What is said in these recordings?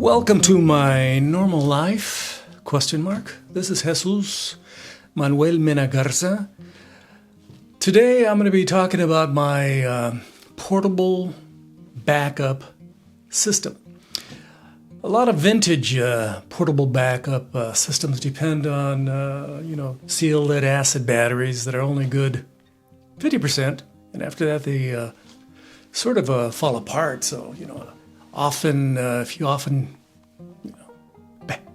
Welcome to my normal life, ? This is Jesus Manuel Mena Garza. Today I'm going to be talking about my portable backup system. A lot of vintage portable backup systems depend on, sealed lead acid batteries that are only good 50%, and after that they sort of fall apart. So, often if you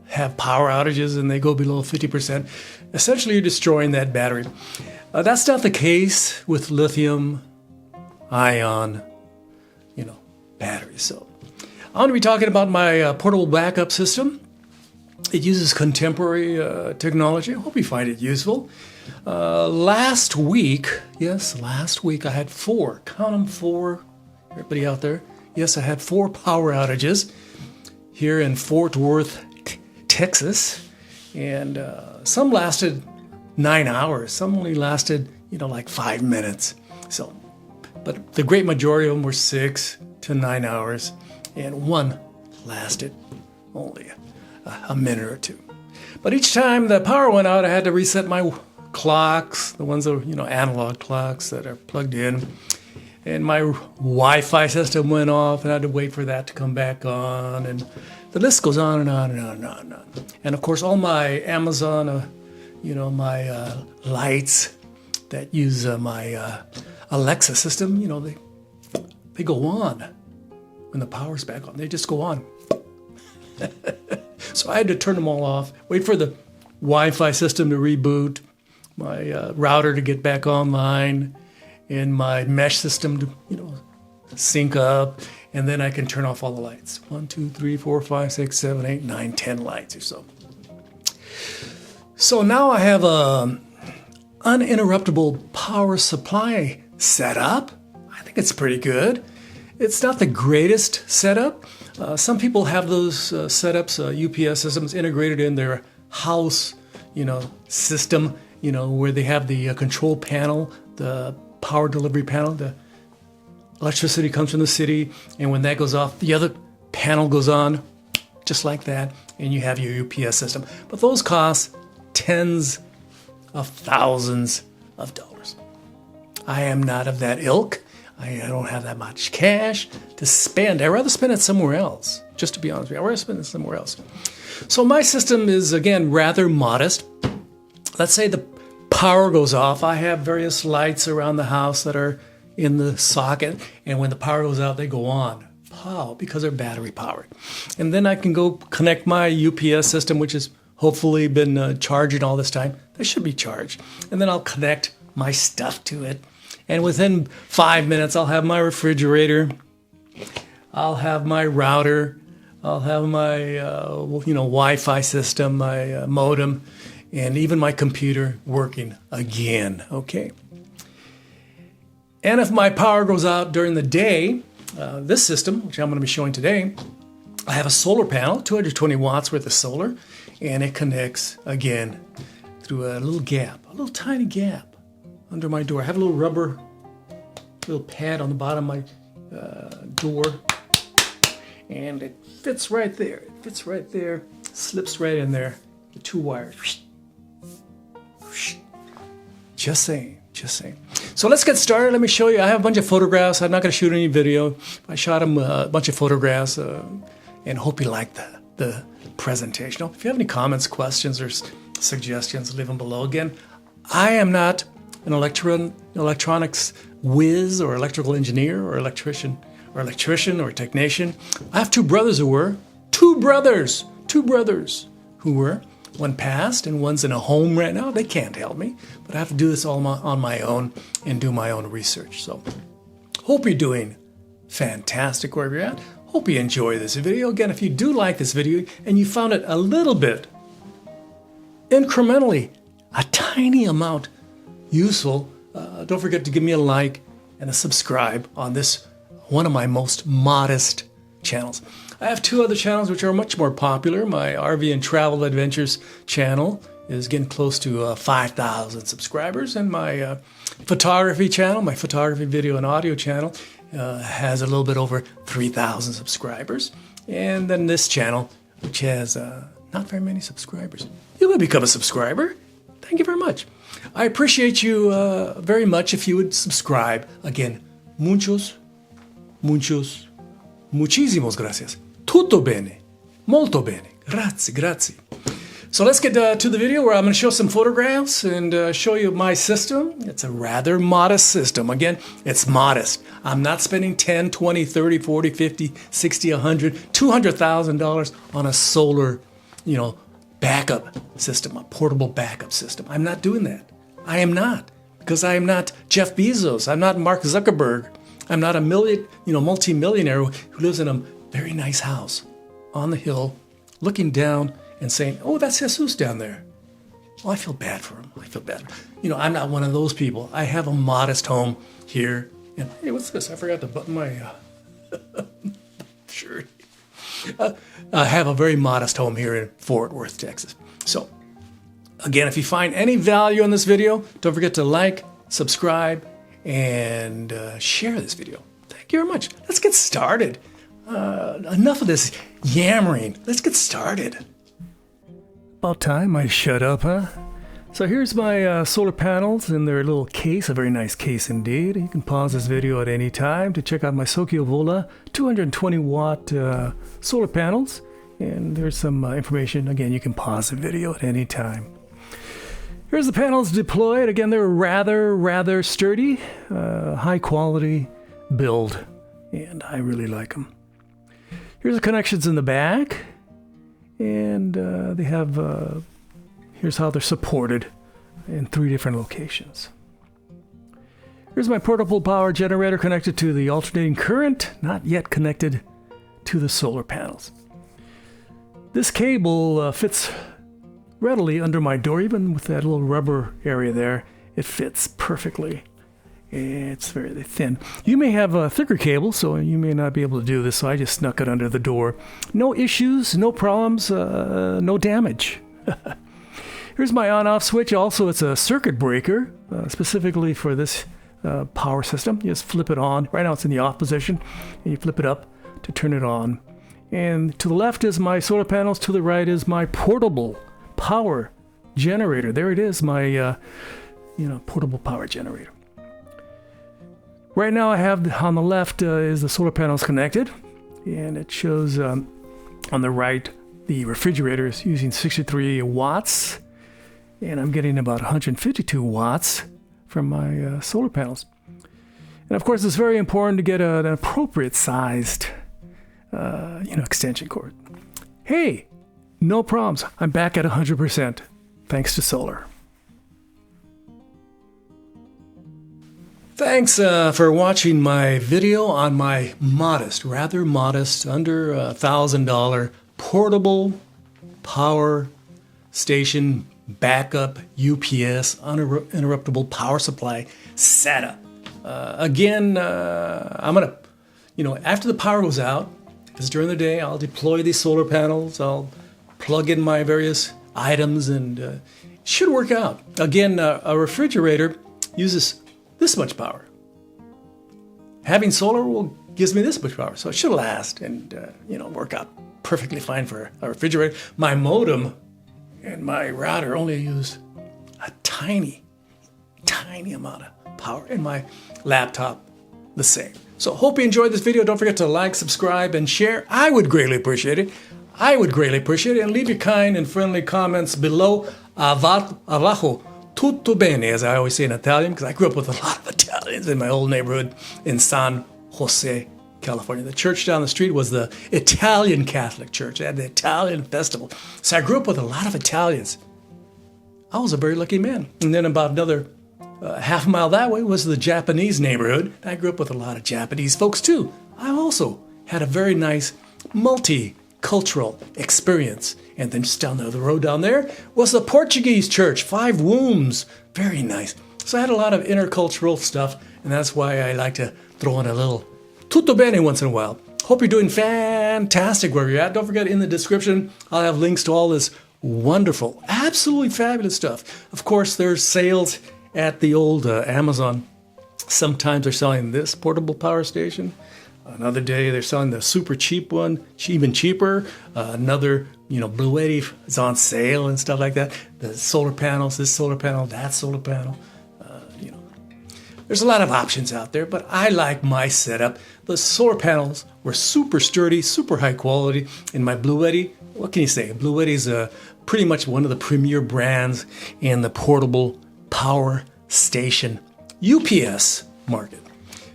have power outages and they go below 50%, essentially you're destroying that battery. That's not the case with lithium ion, batteries. So I'm going to be talking about my portable backup system. It uses contemporary technology. I hope you find it useful. Last week, I had four. Count them, four. Everybody out there? Yes, I had 4 power outages here in Fort Worth, Texas. And some lasted 9 hours. Some only lasted, like 5 minutes. So, but the great majority of them were 6 to 9 hours. And one lasted only a minute or two. But each time the power went out, I had to reset my clocks, the ones that are, analog clocks that are plugged in. And my Wi-Fi system went off, and I had to wait for that to come back on. And the list goes on and on and on and on and on. And of course, all my Amazon, my lights that use my Alexa system, they go on when the power's back on. They just go on. So I had to turn them all off, wait for the Wi-Fi system to reboot, my router to get back online, and my mesh system to, sync up, and then I can turn off all the lights. 1, 2, 3, 4, 5, 6, 7, 8, 9, 10 lights or so. So now I have a uninterruptible power supply setup. I think it's pretty good. It's not the greatest setup. Some people have those setups, UPS systems integrated in their house, system, where they have the control panel, the power delivery panel. The electricity comes from the city, and when that goes off, the other panel goes on, just like that, and you have your UPS system. But those cost tens of thousands of dollars. I am not of that ilk. I don't have that much cash to spend. I'd rather spend it somewhere else, just to be honest with you. I'd rather spend it somewhere else. So my system is, again, rather modest. Let's say the power goes off. I have various lights around the house that are in the socket, and when the power goes out, they go on. Pow, because they're battery powered. And then I can go connect my UPS system, which has hopefully been charging all this time. They should be charged. And then I'll connect my stuff to it. And within 5 minutes, I'll have my refrigerator, I'll have my router, I'll have my Wi-Fi system, my modem, and even my computer working again. Okay. And if my power goes out during the day, this system, which I'm going to be showing today, I have a solar panel, 220 watts worth of solar, and it connects again through a little tiny gap under my door. I have a little pad on the bottom of my door, and it fits right there. Slips right in there. The 2 wires. Just saying. So let's get started. Let me show you. I have a bunch of photographs. I'm not going to shoot any video. I shot a bunch of photographs, and hope you like the presentation. If you have any comments, questions, or suggestions, leave them below. Again, I am not an electronics whiz or electrical engineer or electrician or technician. I have 2 brothers who were. 2 brothers who were. One passed and one's in a home right now. They can't help me, but I have to do this all on my own and do my own research. So hope you're doing fantastic wherever you're at. Hope you enjoy this video. Again, if you do like this video and you found it a little bit, incrementally, a tiny amount useful, don't forget to give me a like and a subscribe on this, one of my most modest channels. I have 2 other channels which are much more popular. My RVing Travel Adventures channel is getting close to 5,000 subscribers, and my photography channel, my photography video and audio channel, has a little bit over 3,000 subscribers. and then this channel, which has not very many subscribers. You will become a subscriber. Thank you very much. I appreciate you very much if you would subscribe. Again, muchísimos gracias. Tutto bene. Molto bene. Grazie. So let's get to the video where I'm going to show some photographs and show you my system. It's a rather modest system. Again, it's modest. I'm not spending $10, $20, $30, $40, $50, $60, $100, $200,000 on a solar, backup system, a portable backup system. I'm not doing that. I am not, because I am not Jeff Bezos. I'm not Mark Zuckerberg. I'm not a multi-millionaire who lives in a very nice house on the hill, looking down and saying, "Oh, that's Jesus down there." Well, I feel bad for him. I'm not one of those people. I have a modest home here. And hey, what's this? I forgot to button my shirt. I have a very modest home here in Fort Worth, Texas. So, again, if you find any value in this video, don't forget to like, subscribe, and share this video. Thank you very much. Let's get started. Enough of this yammering. Let's get started. About time I shut up, huh? So here's my solar panels in their little case, a very nice case indeed. You can pause this video at any time to check out my Sokiovola 220 watt solar panels. And there's some information. Again, you can pause the video at any time. Here's the panels deployed. Again, they're rather sturdy, high quality build, and I really like them. Here's the connections in the back, and they have, here's how they're supported in 3 different locations. Here's my portable power generator connected to the alternating current, not yet connected to the solar panels. This cable fits readily under my door, even with that little rubber area there. It fits perfectly. It's very thin. You may have a thicker cable, so you may not be able to do this, so I just snuck it under the door. No issues, no problems, no damage. Here's my on-off switch. Also, it's a circuit breaker, specifically for this power system. You just flip it on. Right now it's in the off position, and you flip it up to turn it on. And to the left is my solar panels, to the right is my portable power generator. There it is, my portable power generator. Right now I have on the left is the solar panels connected, and it shows on the right the refrigerator is using 63 watts, and I'm getting about 152 watts from my solar panels. And of course, it's very important to get an appropriate sized extension cord. Hey, no problems. I'm back at 100% thanks to solar. Thanks for watching my video on my rather modest, under $1,000 portable power station backup UPS uninterruptible power supply setup. Again, I'm gonna, after the power goes out, because during the day I'll deploy these solar panels, I'll plug in my various items, and it should work out. Again, a refrigerator uses this much power. Having solar gives me this much power, so it should last and work out perfectly fine for a refrigerator. My modem and my router only use a tiny amount of power, and my laptop the same. So hope you enjoyed this video. Don't forget to like, subscribe, and share. I would greatly appreciate it. And leave your kind and friendly comments below. Abajo. Tutto bene, as I always say in Italian, because I grew up with a lot of Italians in my old neighborhood in San Jose, California. The church down the street was the Italian Catholic church. They had the Italian festival. So I grew up with a lot of Italians. I was a very lucky man. And then about another half a mile that way was the Japanese neighborhood. I grew up with a lot of Japanese folks too. I also had a very nice multicultural experience. And then just down the road down there was the Portuguese church, 5 wombs. Very nice. So I had a lot of intercultural stuff, and that's why I like to throw in a little tutto bene once in a while. Hope you're doing fantastic wherever you're at. Don't forget, in the description, I'll have links to all this wonderful, absolutely fabulous stuff. Of course, there's sales at the old Amazon. Sometimes they're selling this portable power station. Another day they're selling the super cheap one, even cheaper. Another, Bluetti is on sale and stuff like that. The solar panels, this solar panel, that solar panel. There's a lot of options out there, but I like my setup. The solar panels were super sturdy, super high quality. And my Bluetti, what can you say? Bluetti is pretty much one of the premier brands in the portable power station UPS market.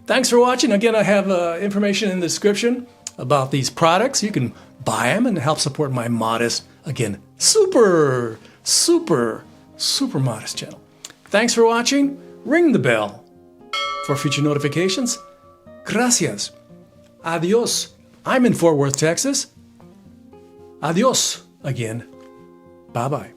Thanks for watching. Again, I have information in the description about these products. You can buy them and help support my modest, again, super modest channel. Thanks for watching. Ring the bell for future notifications. Gracias. Adios. I'm in Fort Worth, Texas. Adios again. Bye-bye.